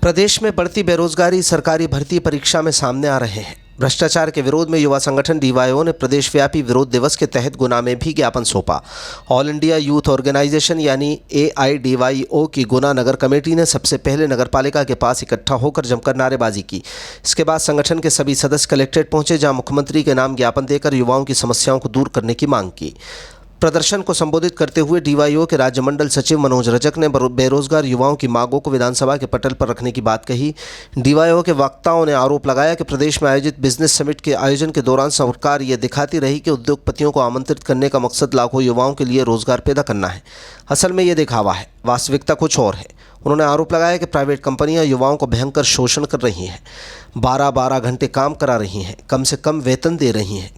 प्रदेश में बढ़ती बेरोजगारी सरकारी भर्ती परीक्षा में सामने आ रहे हैं। भ्रष्टाचार के विरोध में युवा संगठन डीवाईओ ने प्रदेशव्यापी विरोध दिवस के तहत गुना में भी ज्ञापन सौंपा। ऑल इंडिया यूथ ऑर्गेनाइजेशन यानी AIDYO की गुना नगर कमेटी ने सबसे पहले नगरपालिका के पास इकट्ठा होकर जमकर नारेबाजी की। इसके बाद संगठन के सभी सदस्य कलेक्ट्रेट पहुंचे, जहां मुख्यमंत्री के नाम ज्ञापन देकर युवाओं की समस्याओं को दूर करने की मांग की। प्रदर्शन को संबोधित करते हुए डीवाईओ के राज्य मंडल सचिव मनोज रजक ने बेरोजगार युवाओं की मांगों को विधानसभा के पटल पर रखने की बात कही। डीवाईओ के वक्ताओं ने आरोप लगाया कि प्रदेश में आयोजित बिजनेस समिट के आयोजन के दौरान सरकार ये दिखाती रही कि उद्योगपतियों को आमंत्रित करने का मकसद लाखों युवाओं के लिए रोजगार पैदा करना है। असल में ये दिखावा है, वास्तविकता कुछ और है। उन्होंने आरोप लगाया कि प्राइवेट कंपनियां युवाओं को भयंकर शोषण कर रही हैं, 12-12 घंटे काम करा रही हैं, कम से कम वेतन दे रही हैं।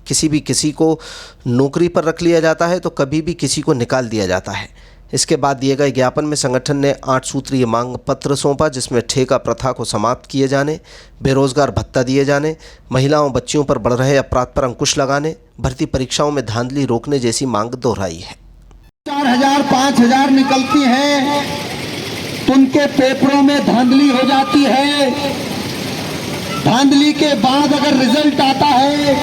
किसी को नौकरी पर रख लिया जाता है तो कभी भी किसी को निकाल दिया जाता है। इसके बाद दिए गए ज्ञापन में संगठन ने 8 सूत्रीय मांग पत्र सौंपा, जिसमें ठेका प्रथा को समाप्त किए जाने, बेरोजगार भत्ता दिए जाने, महिलाओं बच्चियों पर बढ़ रहे अपराध पर अंकुश लगाने, भर्ती परीक्षाओं में धांधली रोकने जैसी मांग दोहराई है। 4000 5000 निकलती है तो उनके पेपरों में धांधली हो जाती है। धांधली के बाद अगर रिजल्ट आता है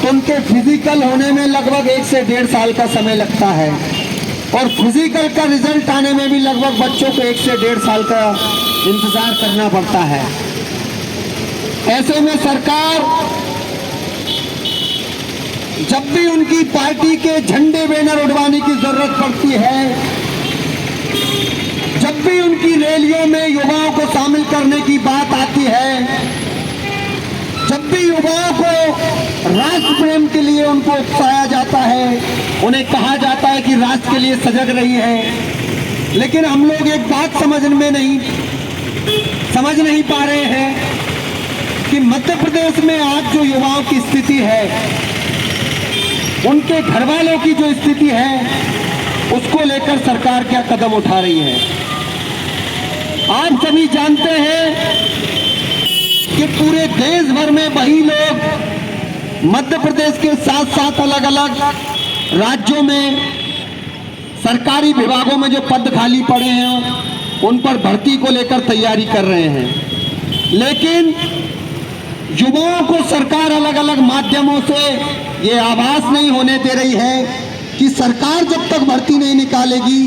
तो उनके फिजिकल होने में लगभग 1 से 1.5 साल का समय लगता है, और फिजिकल का रिजल्ट आने में भी लगभग बच्चों को 1 से 1.5 साल का इंतजार करना पड़ता है। ऐसे में सरकार जब भी उनकी पार्टी के झंडे बैनर उड़वाने की जरूरत पड़ती है, जब भी उनकी रैलियों में युवाओं को शामिल करने की बात आती है, जब भी युवाओं को राष्ट्र प्रेम के लिए उनको उकसाया जाता है, उन्हें कहा जाता है कि राष्ट्र के लिए सजग रही है, लेकिन हम लोग एक बात समझ नहीं पा रहे हैं कि मध्य प्रदेश में आज जो युवाओं की स्थिति है, उनके घर वालों की जो स्थिति है, उसको लेकर सरकार क्या कदम उठा रही है। आप सभी जानते हैं कि पूरे देश भर में वही लोग मध्य प्रदेश के साथ साथ अलग अलग राज्यों में सरकारी विभागों में जो पद खाली पड़े हैं उन पर भर्ती को लेकर तैयारी कर रहे हैं, लेकिन युवाओं को सरकार अलग अलग माध्यमों से ये आभास नहीं होने दे रही है कि सरकार जब तक भर्ती नहीं निकालेगी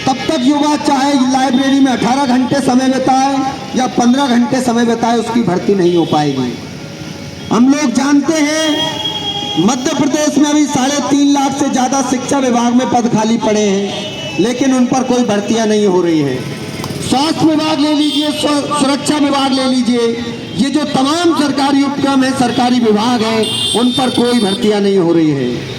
तब तक युवा चाहे लाइब्रेरी में 18 घंटे समय बिताए या 15 घंटे समय बिताए, उसकी भर्ती नहीं हो पाएगी। हम लोग जानते हैं मध्य प्रदेश में अभी 3.5 लाख से ज़्यादा शिक्षा विभाग में पद खाली पड़े हैं, लेकिन उन पर कोई भर्तियां नहीं हो रही है। स्वास्थ्य विभाग ले लीजिए, सुरक्षा विभाग ले लीजिए, ये जो तमाम सरकारी उपक्रम है, सरकारी विभाग हैं, उन पर कोई भर्तियां नहीं हो रही है।